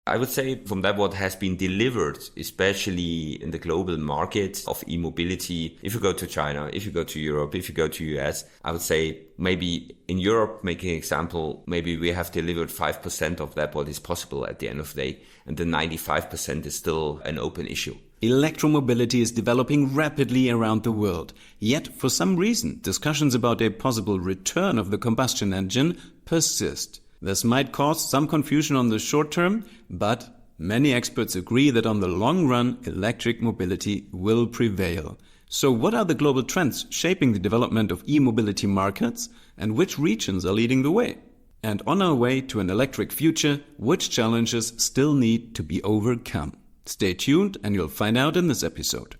I would say from that what has been delivered, especially in the global market of e-mobility, if you go to China, if you go to Europe, if you go to US, I would say maybe in Europe, making an example, maybe we have delivered 5% of that what is possible at the end of the day, and the 95% is still an open issue. Electromobility is developing rapidly around the world. Yet, for some reason, discussions about a possible return of the combustion engine persist. This might cause some confusion on the short term, but many experts agree that on the long run, electric mobility will prevail. So what are the global trends shaping the development of e-mobility markets, and which regions are leading the way? And on our way to an electric future, which challenges still need to be overcome? Stay tuned and you'll find out in this episode.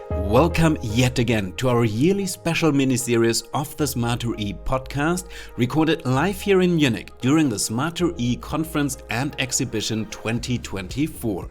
Welcome yet again to our yearly special mini-series of the Smarter E podcast, recorded live here in Munich during the Smarter E conference and exhibition 2024.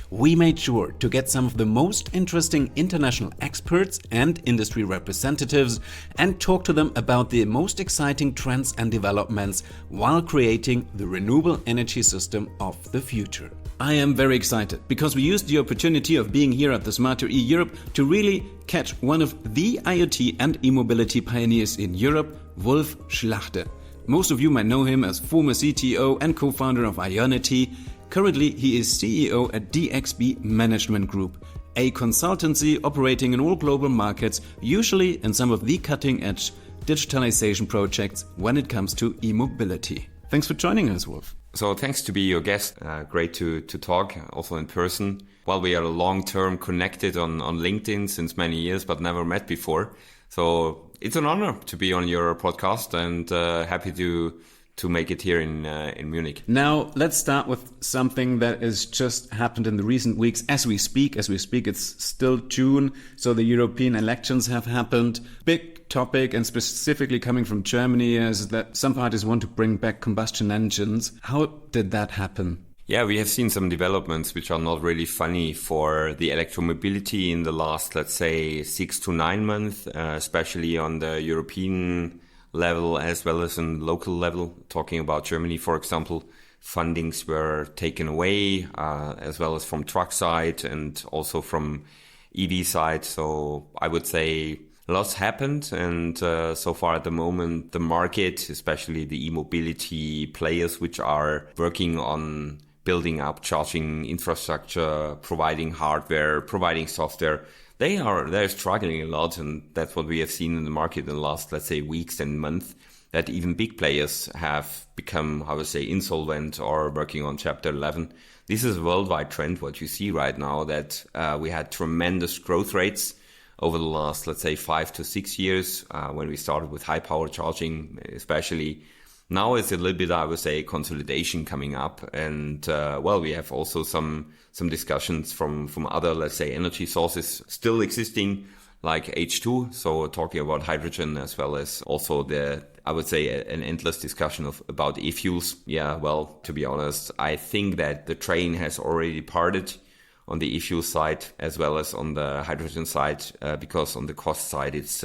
We made sure to get some of the most interesting international experts and industry representatives and talk to them about the most exciting trends and developments while creating the renewable energy system of the future. I am very excited because we used the opportunity of being here at the Smarter E Europe to really catch one of the IoT and e-mobility pioneers in Europe, Wulf Schlachter. Most of you might know him as former CTO and co-founder of Ionity. Currently, he is CEO at DXBe Management Group, a consultancy operating in all global markets, usually in some of the cutting-edge digitalization projects when it comes to e-mobility. Thanks for joining us, Wulf. So thanks to be your guest. Great to talk also in person. Well, we are long-term connected on LinkedIn since many years, but never met before. So it's an honor to be on your podcast and happy to make it here in Munich. Now, let's start with something that has just happened in the recent weeks. As we speak, it's still June, so the European elections have happened. Big topic, and specifically coming from Germany, is that some parties want to bring back combustion engines. How did that happen? Yeah, we have seen some developments which are not really funny for the electromobility in the last, let's say, 6 to 9 months, especially on the European level as well as on local level. Talking about Germany, for example, fundings were taken away as well as from truck side and also from EV side. So I would say lots happened, and so far at the moment, the market, especially the e-mobility players which are working on building up charging infrastructure, providing hardware, providing software, they're struggling a lot, and that's what we have seen in the market in the last, let's say, weeks and months, that even big players have become, insolvent or working on Chapter 11. This is a worldwide trend, what you see right now, that we had tremendous growth rates over the last, let's say, 5 to 6 years, when we started with high power charging, especially. Now it's a little bit, consolidation coming up. And, we have also some discussions from other, let's say, energy sources still existing, like H2. So talking about hydrogen, as well as also an endless discussion about e-fuels. Yeah, well, to be honest, I think that the train has already departed on the e-fuel side as well as on the hydrogen side, because on the cost side it's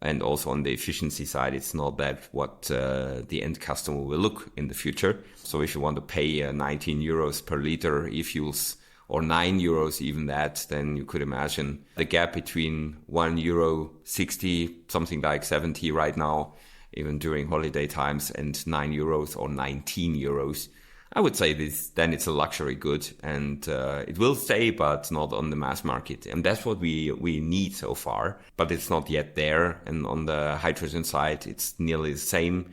and also on the efficiency side, it's not that what the end customer will look in the future. So if you want to pay 19 euros per liter e-fuels, or 9 euros even that, then you could imagine the gap between €1.60, something like 70 right now, even during holiday times, and €9 or 19 euros. I would say then it's a luxury good, and it will stay, but not on the mass market. And that's what we need so far, but it's not yet there. And on the hydrogen side, it's nearly the same.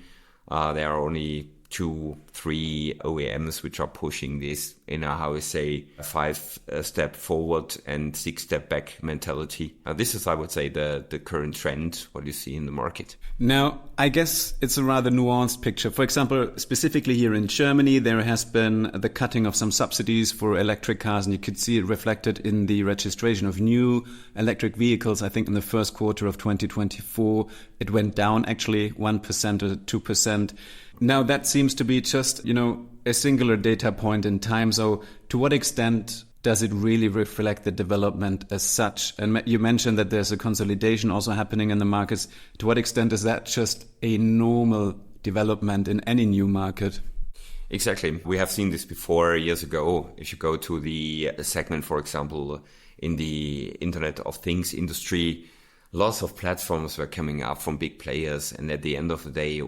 There are only 2-3 OEMs which are pushing this in a 5-step forward and 6-step back mentality. This is, I would say, the current trend, what you see in the market. Now, I guess it's a rather nuanced picture. For example, specifically here in Germany, there has been the cutting of some subsidies for electric cars, and you could see it reflected in the registration of new electric vehicles. I think in the first quarter of 2024, it went down actually 1% or 2%. Now, that seems to be just, a singular data point in time. So to what extent does it really reflect the development as such? And you mentioned that there's a consolidation also happening in the markets. To what extent is that just a normal development in any new market. Exactly. We have seen this before years ago. If you go to the segment, for example, in the Internet of Things industry, lots of platforms were coming up from big players. And at the end of the day,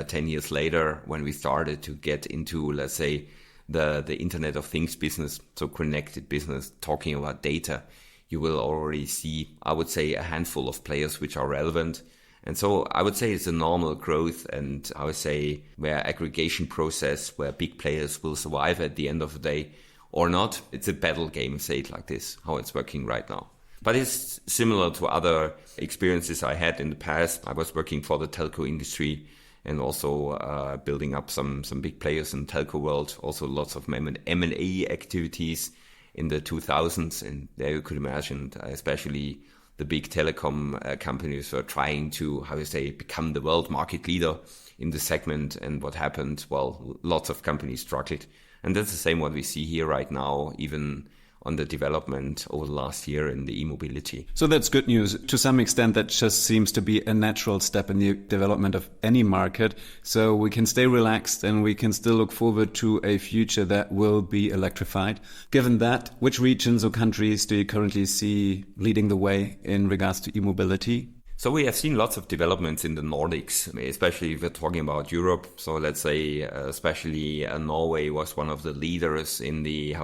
10 years later, when we started to get into, let's say, the Internet of Things business, so connected business, talking about data, you will already see, I would say, a handful of players which are relevant. And so I would say it's a normal growth, and I would say where aggregation process, where big players will survive at the end of the day or not. It's a battle game, say it like this, how it's working right now. But it's similar to other experiences I had in the past. I was working for the telco industry and also building up some big players in telco world, also lots of M&A activities in the 2000s. And there you could imagine, especially the big telecom companies were trying to, become the world market leader in the segment. And what happened? Well, lots of companies struggled. And that's the same what we see here right now, even on the development over the last year in the e-mobility. So that's good news. To some extent, that just seems to be a natural step in the development of any market. So we can stay relaxed and we can still look forward to a future that will be electrified. Given that, which regions or countries do you currently see leading the way in regards to e-mobility? So we have seen lots of developments in the Nordics, especially if we're talking about Europe. So let's say, especially Norway was one of the leaders in the,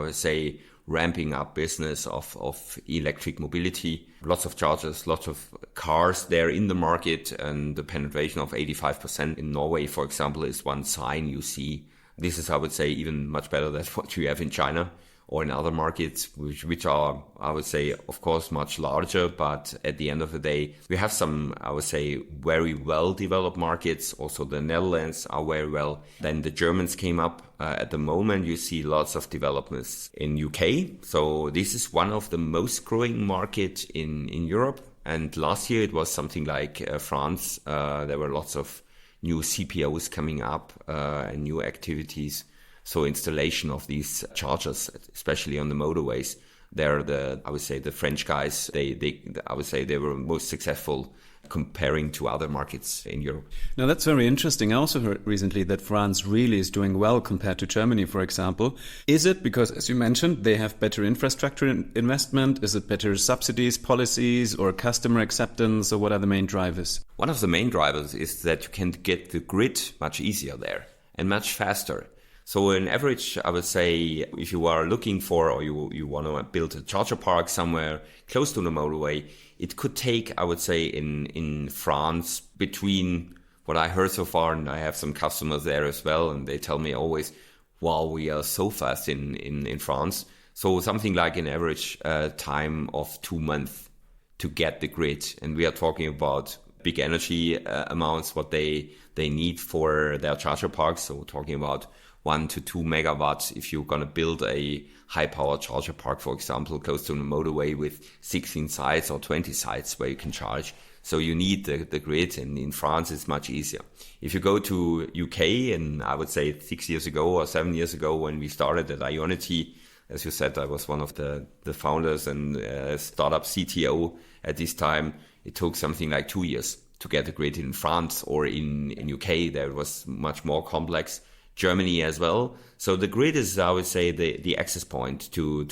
ramping up business of electric mobility. Lots of chargers, lots of cars there in the market, and the penetration of 85% in Norway, for example, is one sign you see. This is, I would say, even much better than what you have in China or in other markets, which are, I would say, of course, much larger. But at the end of the day, we have some, I would say, very well developed markets. Also, the Netherlands are very well. Then the Germans came up. At the moment, you see lots of developments in UK. So this is one of the most growing market in Europe. And last year, it was something like France. There were lots of new CPOs coming up and new activities. So installation of these chargers, especially on the motorways, they're the French guys. I would say they were most successful comparing to other markets in Europe. Now that's very interesting. I also heard recently that France really is doing well compared to Germany, for example. Is it because, as you mentioned, they have better infrastructure investment? Is it better subsidies, policies, or customer acceptance, or what are the main drivers? One of the main drivers is that you can get the grid much easier there and much faster. So on average, I would say, if you are looking for, or you want to build a charger park somewhere close to the motorway, it could take, I would say, in France, between what I heard so far, and I have some customers there as well, and they tell me always, wow, we are so fast in France. So something like an average time of 2 months to get the grid. And we are talking about big energy amounts, what they need for their charger parks. So talking about 1 to 2 megawatts if you're going to build a high-power charger park, for example, close to the motorway with 16 sites or 20 sites where you can charge. So you need the grid, and in France it's much easier. If you go to UK, and I would say 6 years ago or 7 years ago when we started at Ionity, as you said, I was one of the founders and startup CTO at this time. It took something like 2 years to get the grid in France, or in UK there it was much more complex. Germany as well. So the grid is, I would say, the access point to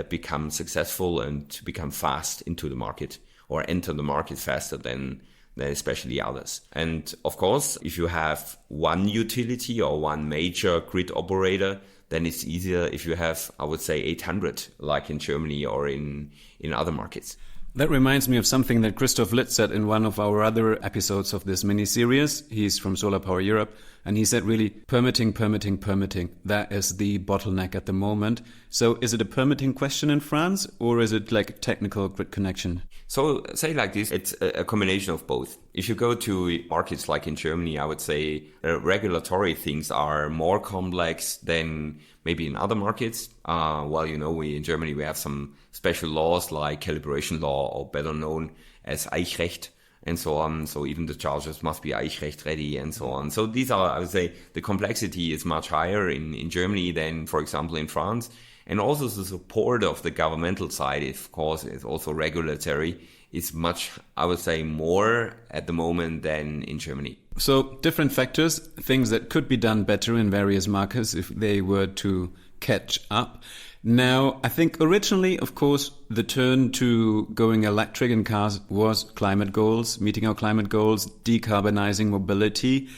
become successful and to become fast into the market, or enter the market faster than especially others. And of course, if you have one utility or one major grid operator, then it's easier if you have, I would say, 800, like in Germany or in other markets. That reminds me of something that Christoph Litt said in one of our other episodes of this mini-series. He's from Solar Power Europe, and he said really permitting. That is the bottleneck at the moment. So is it a permitting question in France, or is it like a technical grid connection? So say like this, it's a combination of both. If you go to markets like in Germany, I would say regulatory things are more complex than maybe in other markets. In Germany, we have some special laws like calibration law, or better known as Eichrecht, and so on. So even the chargers must be Eichrecht ready and so on. So these are, I would say, the complexity is much higher in Germany than, for example, in France. And also the support of the governmental side, of course, is also regulatory, is much, I would say, more at the moment than in Germany. So different factors, things that could be done better in various markets if they were to catch up. Now, I think originally, of course, the turn to going electric in cars was climate goals, meeting our climate goals, decarbonizing mobility.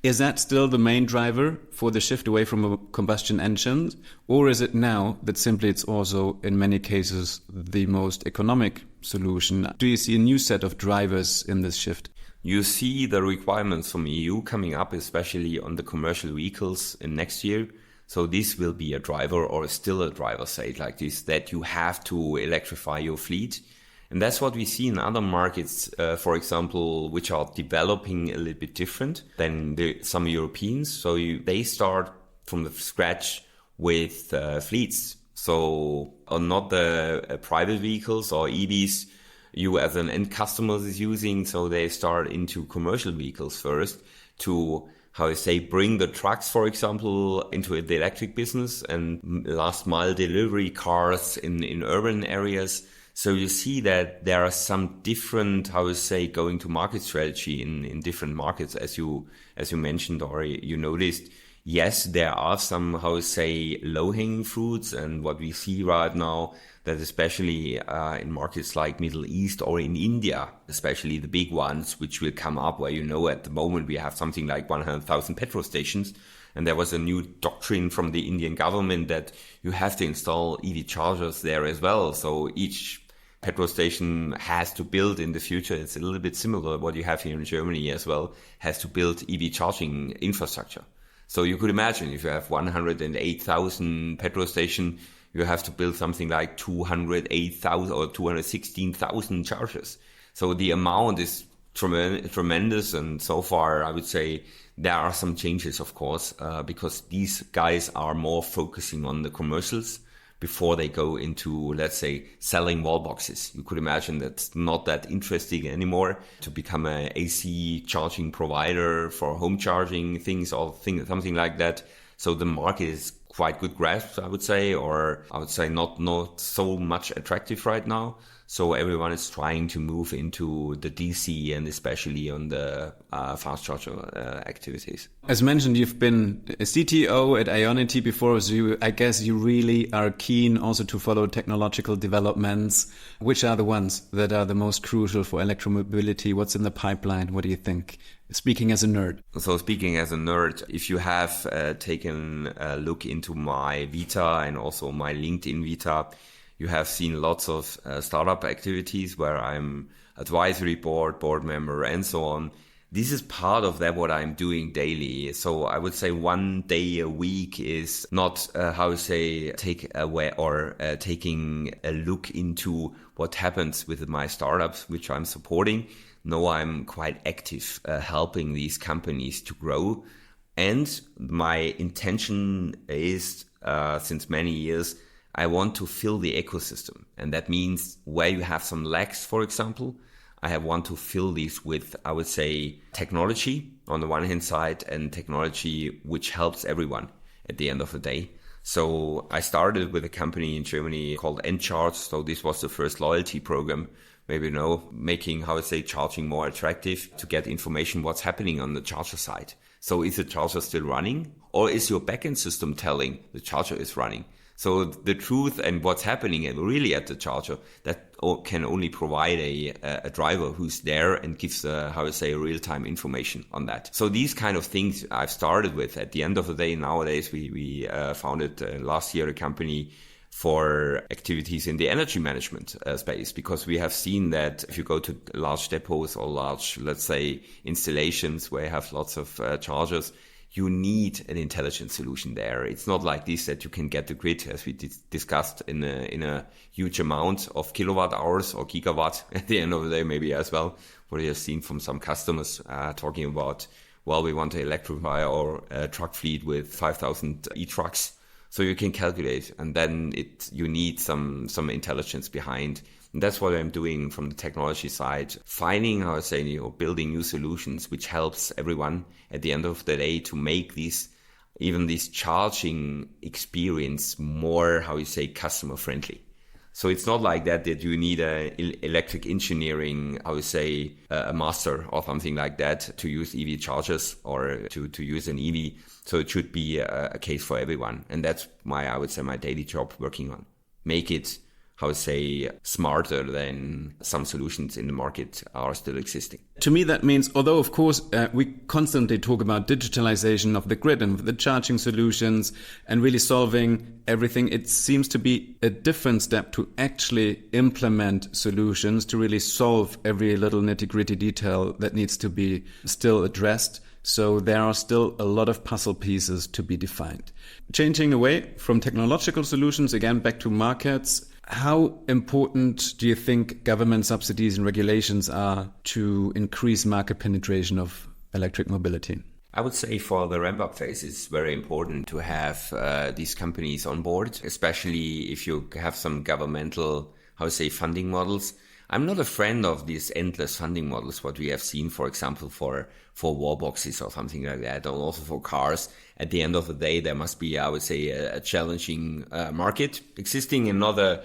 Is that still the main driver for the shift away from combustion engines? Or is it now that simply it's also, in many cases, the most economic solution? Do you see a new set of drivers in this shift? You see the requirements from EU coming up, especially on the commercial vehicles in next year. So this will be a driver, or still a driver, say it like this, that you have to electrify your fleet. And that's what we see in other markets, for example, which are developing a little bit different than some Europeans. So they start from the scratch with fleets. So not the private vehicles or EVs you as an end customer is using. So they start into commercial vehicles first to, bring the trucks, for example, into the electric business and last mile delivery cars in urban areas. So you see that there are some different, going to market strategy in different markets, as you mentioned or you noticed. Yes, there are some, low-hanging fruits, and what we see right now, that especially in markets like Middle East or in India, especially the big ones, which will come up where, at the moment we have something like 100,000 petrol stations. And there was a new doctrine from the Indian government that you have to install EV chargers there as well. So each petrol station has to build in the future. It's a little bit similar to what you have here in Germany as well, has to build EV charging infrastructure. So you could imagine if you have 108,000 petrol stations, you have to build something like 208,000 or 216,000 chargers. So the amount is tremendous. And so far, I would say there are some changes, of course, because these guys are more focusing on the commercials before they go into, let's say, selling wall boxes. You could imagine that's not that interesting anymore to become an AC charging provider for home charging things or something like that. So the market is quite good grasp, I would say, or I would say not so much attractive right now. So everyone is trying to move into the DC and especially on the fast charger activities. As mentioned, you've been a CTO at Ionity before, so I guess you really are keen also to follow technological developments. Which are the ones that are the most crucial for electromobility? What's in the pipeline? What do you think? Speaking as a nerd. So speaking as a nerd, if you have taken a look into my Vita and also my LinkedIn Vita, you have seen lots of startup activities where I'm advisory board member and so on. This is part of that what I'm doing daily. So I would say one day a week is not take away or taking a look into what happens with my startups, which I'm supporting. No, I'm quite active helping these companies to grow. And my intention is, since many years, I want to fill the ecosystem. And that means where you have some lacks, for example, I want to fill these with, I would say, technology on the one hand side and technology which helps everyone at the end of the day. So I started with a company in Germany called Encharge. So this was the first loyalty program, maybe you know, making, charging more attractive to get information what's happening on the charger side. So is the charger still running, or is your backend system telling the charger is running? So the truth and what's happening really at the charger, that can only provide a driver who's there and gives real-time information on that. So these kind of things I've started with. At the end of the day, nowadays we founded last year a company for activities in the energy management space, because we have seen that if you go to large depots or large, let's say, installations where you have lots of chargers, you need an intelligent solution there. It's not like this that you can get the grid, as we discussed, in a huge amount of kilowatt hours or gigawatt at the end of the day, maybe as well. What you have seen from some customers talking about, well, we want to electrify our truck fleet with 5,000 e-trucks. So you can calculate, and then you need some intelligence behind. And that's what I'm doing from the technology side, finding, building new solutions, which helps everyone at the end of the day to make these even this charging experience more, customer friendly. So it's not like that you need a electric engineering, a master or something like that to use EV chargers or to use an EV. So it should be a case for everyone. And that's my daily job working on. Make it, smarter than some solutions in the market are still existing. To me, that means, although of course we constantly talk about digitalization of the grid and the charging solutions and really solving everything, it seems to be a different step to actually implement solutions to really solve every little nitty-gritty detail that needs to be still addressed. So there are still a lot of puzzle pieces to be defined. Changing away from technological solutions, again, back to markets. How important do you think government subsidies and regulations are to increase market penetration of electric mobility? I would say for the ramp-up phase, it's very important to have these companies on board, especially if you have some governmental, funding models. I'm not a friend of these endless funding models, what we have seen, for example, for wall boxes or something like that, and also for cars. At the end of the day, there must be, a challenging market existing and not a,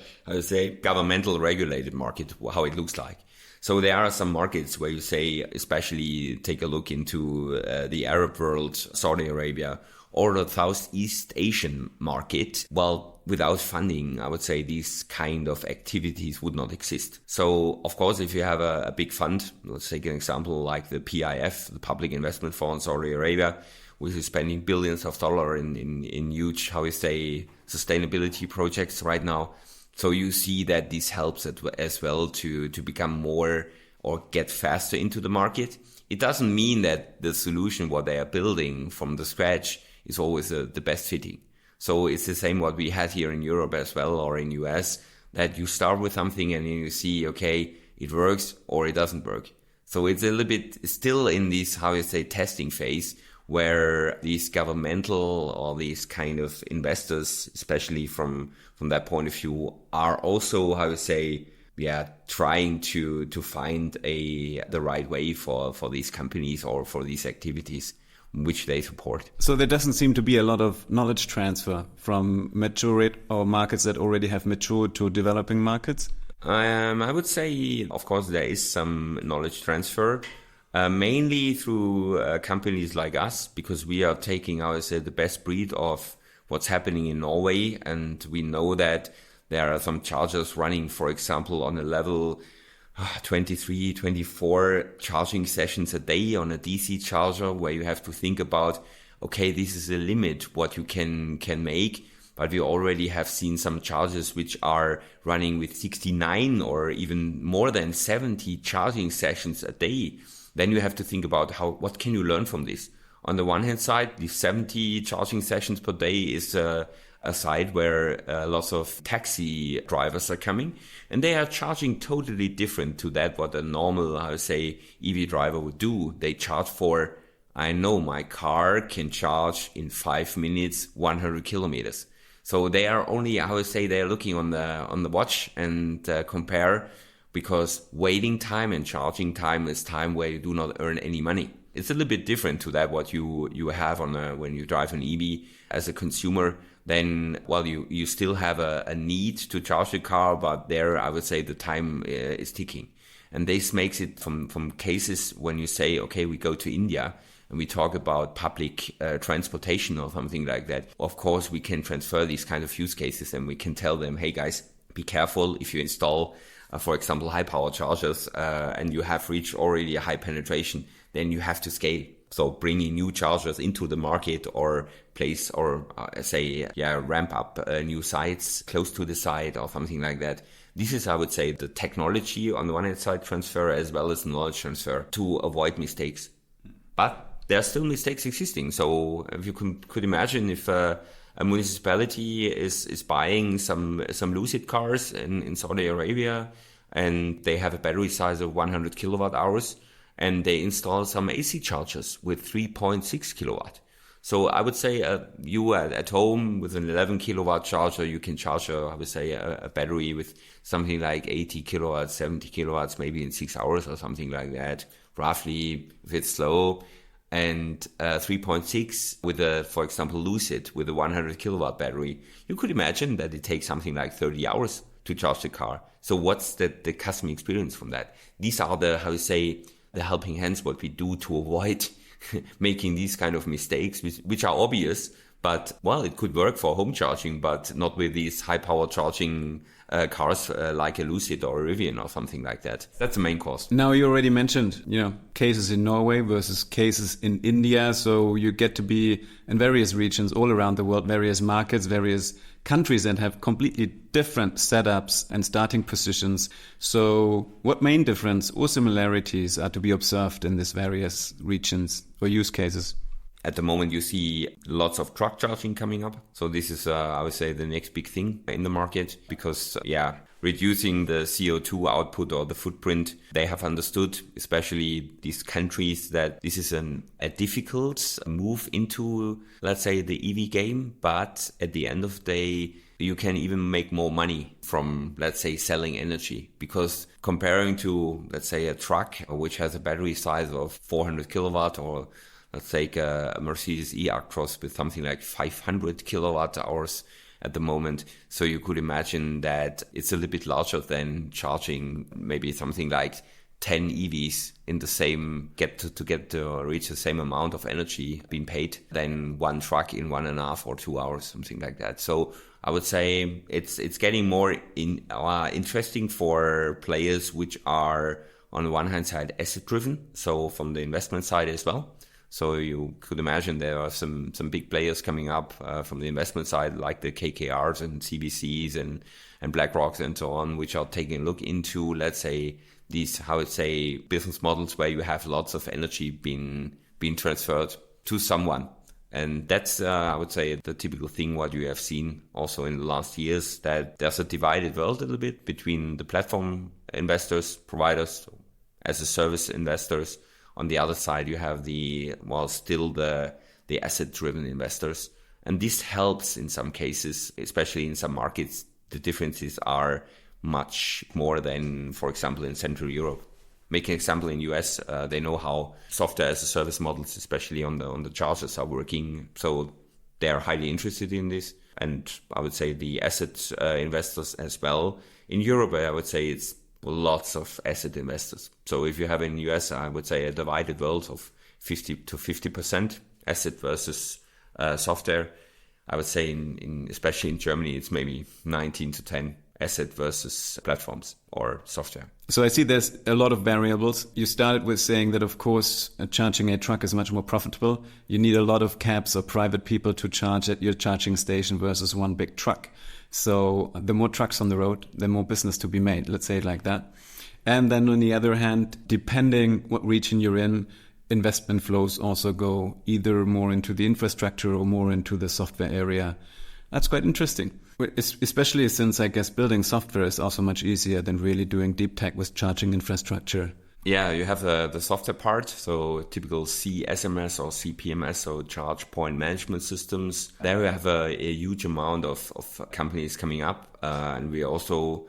governmental regulated market, how it looks like. So there are some markets where you say, especially take a look into the Arab world, Saudi Arabia, or the Southeast Asian market. Well, without funding, I would say these kind of activities would not exist. So, of course, if you have a big fund, let's take an example like the PIF, the Public Investment Fund in Saudi Arabia, which is spending billions of dollars in huge, sustainability projects right now. So you see that this helps as well to become more or get faster into the market. It doesn't mean that the solution, what they are building from the scratch, is always the best fitting. So it's the same what we had here in Europe as well, or in US, that you start with something and you see, okay, it works or it doesn't work. So it's a little bit still in this, testing phase, where these governmental or these kind of investors, especially from that point of view, are also, trying to find the right way for these companies or for these activities which they support. So there doesn't seem to be a lot of knowledge transfer from mature or markets that already have matured to developing markets? I would say, of course, there is some knowledge transfer, mainly through companies like us, because we are taking, the best breed of what's happening in Norway. And we know that there are some chargers running, for example, on a level 23, 24 charging sessions a day on a DC charger, where you have to think about, okay, this is a limit what you can make. But we already have seen some chargers which are running with 69 or even more than 70 charging sessions a day. Then you have to think about what can you learn from this? On the one hand side, the 70 charging sessions per day is a side where lots of taxi drivers are coming, and they are charging totally different to that what a normal, EV driver would do. They charge for, I know my car can charge in 5 minutes, 100 kilometers. So they are only, they are looking on the watch and compare, because waiting time and charging time is time where you do not earn any money. It's a little bit different to that what you have when you drive an EV as a consumer. Then, you still have a need to charge the car, but there I would say the time is ticking. And this makes it from cases when you say, okay, we go to India and we talk about public transportation or something like that. Of course, we can transfer these kind of use cases and we can tell them, hey guys, be careful if you install, for example, high power chargers and you have reached already a high penetration, then you have to scale. So bringing new chargers into the market or place or ramp up new sites close to the site or something like that. This is, I would say, the technology on the one hand side transfer as well as knowledge transfer to avoid mistakes. But there are still mistakes existing. So if you could imagine if a municipality is buying some Lucid cars in Saudi Arabia and they have a battery size of 100 kilowatt hours, and they install some AC chargers with 3.6 kilowatt. So I would say you at home with an 11 kilowatt charger, you can charge a battery with something like 80 kilowatts, 70 kilowatts, maybe in 6 hours or something like that, roughly, if it's slow. and 3.6 with a, for example, Lucid with a 100 kilowatt battery, you could imagine that it takes something like 30 hours to charge the car. So what's the customer experience from that? These are the helping hands, what we do to avoid making these kind of mistakes, which are obvious, but, well, it could work for home charging, but not with these high-power charging cars like a Lucid or a Rivian or something like that. That's the main cost. Now, you already mentioned, cases in Norway versus cases in India. So you get to be in various regions all around the world, various markets, various countries, and have completely different setups and starting positions. So what main difference or similarities are to be observed in these various regions or use cases? At the moment, you see lots of truck charging coming up. So this is, I would say, the next big thing in the market because, reducing the CO2 output or the footprint, they have understood, especially these countries, that this is a difficult move into, let's say, the EV game. But at the end of the day, you can even make more money from, let's say, selling energy. Because comparing to, let's say, a truck which has a battery size of 400 kilowatt, or let's take a Mercedes E-Actros with something like 500 kilowatt hours at the moment. So you could imagine that it's a little bit larger than charging maybe something like 10 EVs in the same, reach the same amount of energy being paid than one truck in 1.5 or 2 hours, something like that. So I would say it's getting more interesting for players which are on the one hand side asset driven. So from the investment side as well. So you could imagine there are some big players coming up from the investment side, like the KKRs and CVCs and BlackRocks and so on, which are taking a look into, let's say, these, business models where you have lots of energy being transferred to someone. And that's, I would say, the typical thing what you have seen also in the last years, that there's a divided world a little bit between the platform investors, providers, as a service investors. On the other side, you have the asset-driven investors. And this helps in some cases, especially in some markets. The differences are much more than, for example, in Central Europe. Make an example in US, they know how software as a service models, especially on the chargers, are working. So they are highly interested in this. And I would say the asset investors as well. In Europe, I would say it's lots of asset investors. So if you have in US, I would say a divided world of 50 to 50% asset versus software. I would say especially in Germany, it's maybe 19 to 10 asset versus platforms or software. So I see there's a lot of variables. You started with saying that, of course, charging a truck is much more profitable. You need a lot of cabs or private people to charge at your charging station versus one big truck. So the more trucks on the road, the more business to be made, let's say it like that. And then on the other hand, depending what region you're in, investment flows also go either more into the infrastructure or more into the software area. That's quite interesting, especially since I guess building software is also much easier than really doing deep tech with charging infrastructure. Yeah, you have the software part, so typical CSMS or CPMS, so charge point management systems. There we have a huge amount of companies coming up, and we also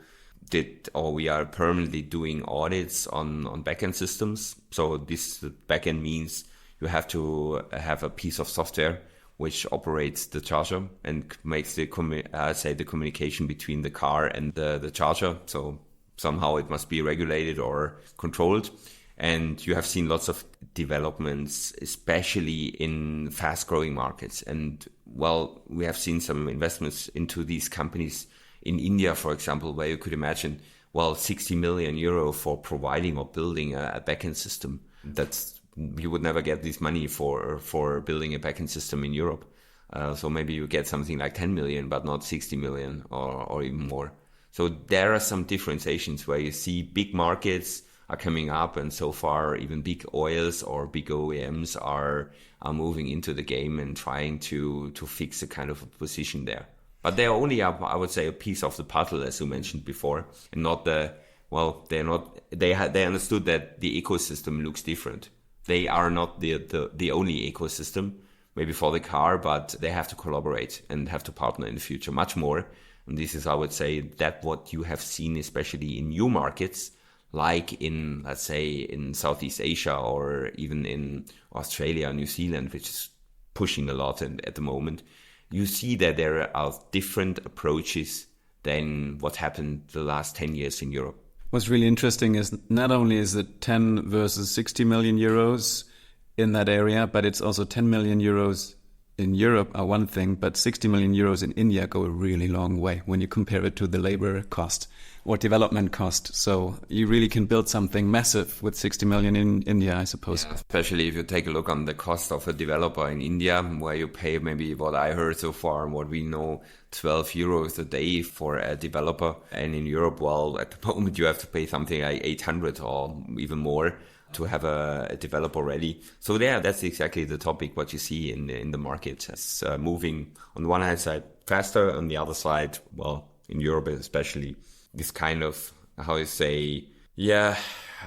we are permanently doing audits on backend systems. So this backend means you have to have a piece of software which operates the charger and makes the communication between the car and the charger. So somehow it must be regulated or controlled. And you have seen lots of developments, especially in fast-growing markets. And, well, we have seen some investments into these companies in India, for example, where you could imagine, 60 million euro for providing or building a backend system. You would never get this money for building a backend system in Europe. So maybe you get something like 10 million, but not 60 million or even more. So there are some differentiations where you see big markets are coming up, and so far even big oils or big OEMs are moving into the game and trying to fix a kind of a position there. But they're only, I would say, a piece of the puzzle, as you mentioned before, and not they understood that the ecosystem looks different. They are not the only ecosystem, maybe for the car, but they have to collaborate and have to partner in the future much more. And this is, I would say, that what you have seen, especially in new markets, like in, let's say, in Southeast Asia or even in Australia, New Zealand, which is pushing a lot at the moment, you see that there are different approaches than what happened the last 10 years in Europe. What's really interesting is not only is it 10 versus 60 million euros in that area, but it's also 10 million euros in Europe are one thing, but 60 million euros in India go a really long way when you compare it to the labor cost or development cost. So you really can build something massive with 60 million in India, I suppose. Yeah, especially if you take a look on the cost of a developer in India, where you pay maybe what I heard so far and what we know, 12 euros a day for a developer. And in Europe, well, at the moment you have to pay something like 800 or even more to have a developer ready. So yeah, that's exactly the topic, what you see in the market. It's moving on the one hand side faster, on the other side, well, in Europe especially, this kind of, how you say, yeah,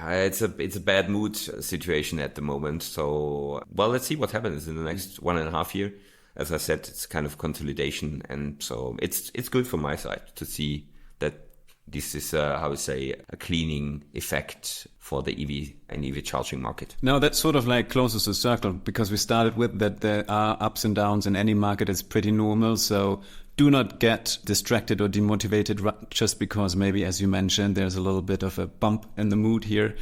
it's a bad mood situation at the moment. So, well, let's see what happens in the next 1.5 years. As I said, it's kind of consolidation. And so it's good from my side to see that this is, how to say, a cleaning effect for the EV and EV charging market. Now that sort of like closes the circle, because we started with that there are ups and downs in any market. It's pretty normal. So do not get distracted or demotivated just because maybe, as you mentioned, there's a little bit of a bump in the mood here.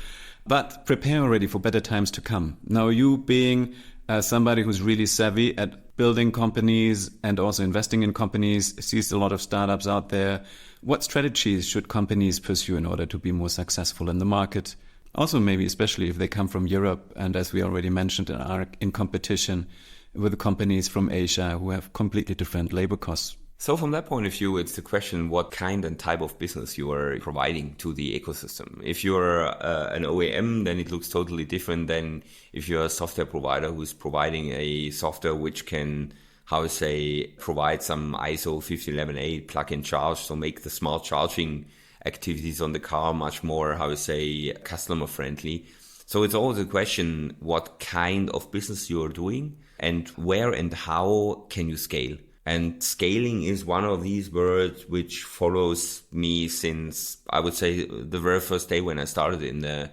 But prepare already for better times to come. Now, you being somebody who's really savvy at building companies and also investing in companies, sees a lot of startups out there. What strategies should companies pursue in order to be more successful in the market? Also, maybe especially if they come from Europe and, as we already mentioned, are in competition with companies from Asia who have completely different labor costs. So from that point of view, it's the question what kind and type of business you are providing to the ecosystem. If you're an OEM, then it looks totally different than if you're a software provider who's providing a software which can, how to say, provide some ISO 15118 plug-in charge, so make the smart charging activities on the car much more, how to say, customer friendly. So it's always a question what kind of business you're doing and where and how can you scale. And scaling is one of these words which follows me since, I would say, the very first day when I started in the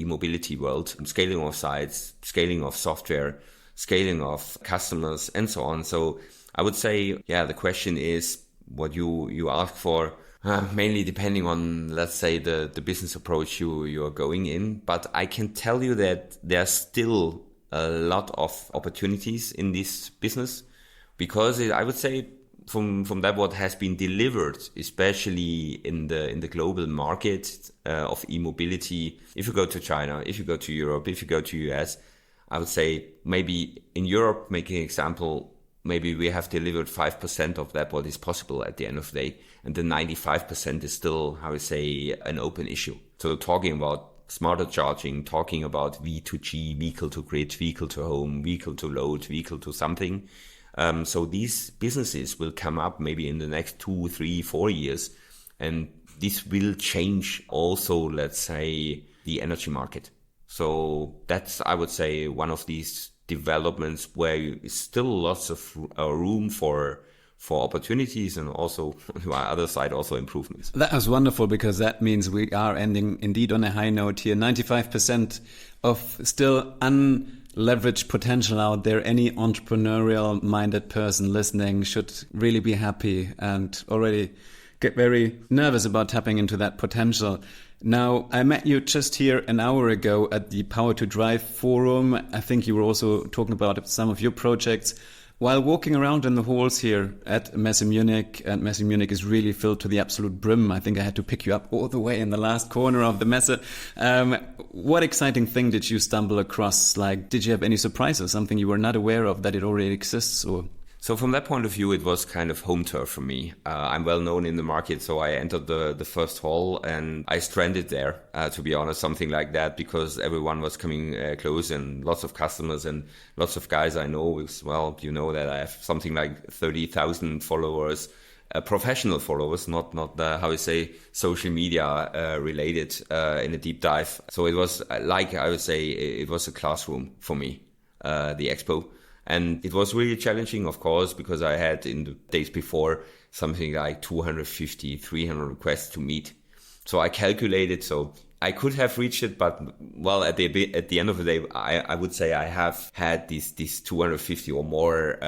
e-mobility world. Scaling of sites, scaling of software, scaling of customers, and so on. So I would say, yeah, the question is what you ask for, mainly depending on, let's say, the business approach you are going in. But I can tell you that there's still a lot of opportunities in this business. Because I would say from that what has been delivered, especially in the global market of e-mobility, if you go to China, if you go to Europe, if you go to US, I would say maybe in Europe, making an example, maybe we have delivered 5% of that what is possible at the end of the day. And the 95% is still, how to say, an open issue. So talking about smarter charging, talking about V2G, vehicle to grid, vehicle to home, vehicle to load, vehicle to something. So these businesses will come up maybe in the next 2, 3, 4 years. And this will change also, let's say, the energy market. So that's, I would say, one of these developments where still lots of room for opportunities and also, on the other side, also improvements. That was wonderful because that means we are ending indeed on a high note here. 95% of still leverage potential out there. Any entrepreneurial minded person listening should really be happy and already get very nervous about tapping into that potential. Now, I met you just here an hour ago at the Power to Drive forum. I think you were also talking about some of your projects. While walking around in the halls here at Messe Munich, and Messe Munich is really filled to the absolute brim. I think I had to pick you up all the way in the last corner of the Messe. What exciting thing did you stumble across? Like, did you have any surprises, something you were not aware of that it already exists? Or So from that point of view, it was kind of home turf for me. I'm well known in the market, so I entered the first hall and I stranded there, to be honest, something like that, because everyone was coming close and lots of customers and lots of guys I know. Well, you know that I have something like 30,000 followers, professional followers, not the, how you say, social media related in a deep dive. So it was like, I would say, it was a classroom for me, the expo. And it was really challenging, of course, because I had in the days before something like 250, 300 requests to meet. So I calculated, so I could have reached it, but well, at the end of the day, I would say I have had these 250 or more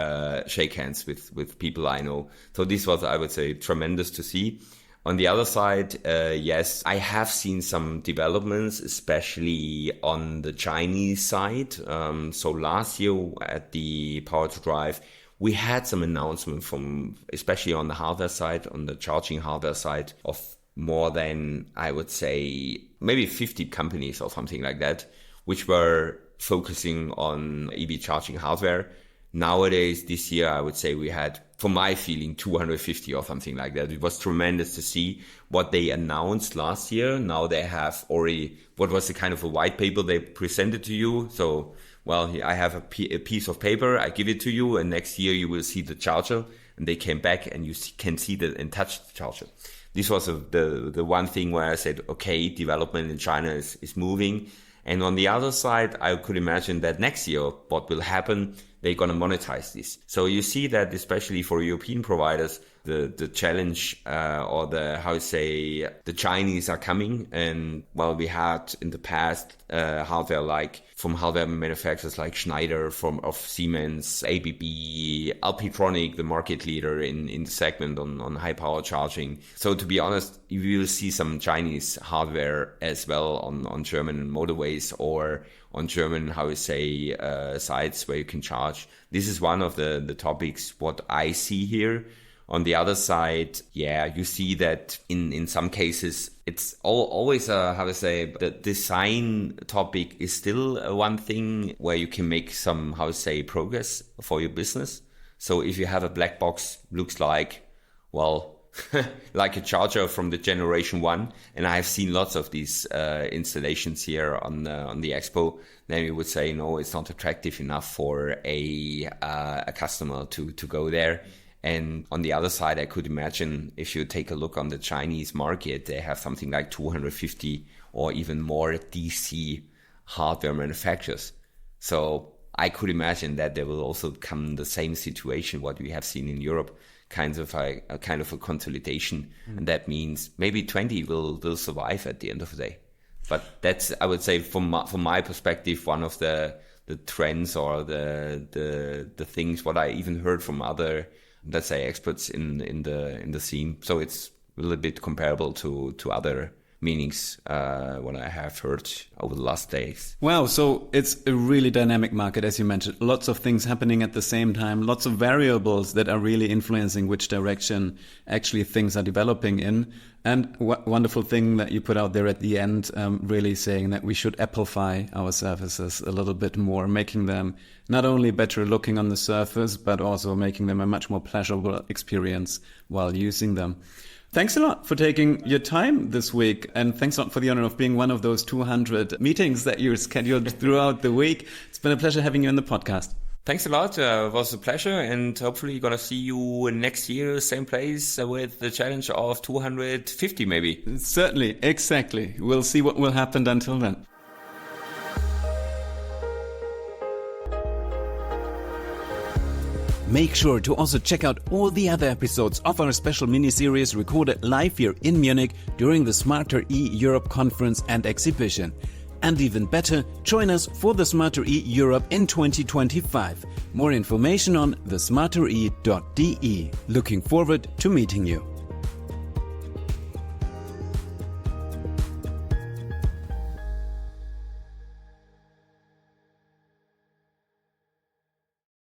shake hands with people I know. So this was, I would say, tremendous to see. On the other side, yes, I have seen some developments, especially on the Chinese side. So last year at the Power to Drive, we had some announcement from, especially on the hardware side, on the charging hardware side, of more than, I would say, maybe 50 companies or something like that, which were focusing on EV charging hardware. Nowadays, this year, I would say we had, for my feeling, 250 or something like that. It was tremendous to see what they announced last year. Now they have already, what was the kind of a white paper they presented to you? So, well, I have a piece of paper, I give it to you, and next year you will see the charger. And they came back and you can see and touch the charger. This was the one thing where I said, okay, development in China is moving. And on the other side, I could imagine that next year, what will happen, they're going to monetize this. So you see that especially for European providers, the challenge or the Chinese are coming. And well, we had in the past hardware from hardware manufacturers like Schneider, of Siemens, ABB, Alpitronic, the market leader in the segment on high power charging. So to be honest, you will see some Chinese hardware as well on German motorways or on German, sites where you can charge. This is one of the topics what I see here. On the other side, you see that in some cases, it's always the design topic is still one thing where you can make some, progress for your business. So if you have a black box, looks like, well, like a charger from the generation 1, and I've seen lots of these installations here on the expo, then you would say, no, it's not attractive enough for a customer to go there. And on the other side, I could imagine if you take a look on the Chinese market, they have something like 250 or even more DC hardware manufacturers. So I could imagine that there will also come the same situation what we have seen in Europe, kind of a consolidation. And that means maybe 20 will survive at the end of the day. But that's, I would say, from my perspective, one of the trends or the things what I even heard from other, let's say, experts in the scene. So it's a little bit comparable to other meanings what I have heard over the last days. Wow, so it's a really dynamic market, as you mentioned. Lots of things happening at the same time, lots of variables that are really influencing which direction actually things are developing in. And wonderful thing that you put out there at the end, really saying that we should Applify our services a little bit more, making them not only better looking on the surface, but also making them a much more pleasurable experience while using them. Thanks a lot for taking your time this week, and thanks a lot for the honor of being one of those 200 meetings that you're scheduled throughout the week. It's been a pleasure having you on the podcast. Thanks a lot. It was a pleasure, and hopefully going to see you next year, same place, with the challenge of 250 maybe. Certainly, exactly. We'll see what will happen until then. Make sure to also check out all the other episodes of our special mini-series recorded live here in Munich during the Smarter E Europe conference and exhibition. And even better, join us for the Smarter E Europe in 2025. More information on thesmartere.de. Looking forward to meeting you.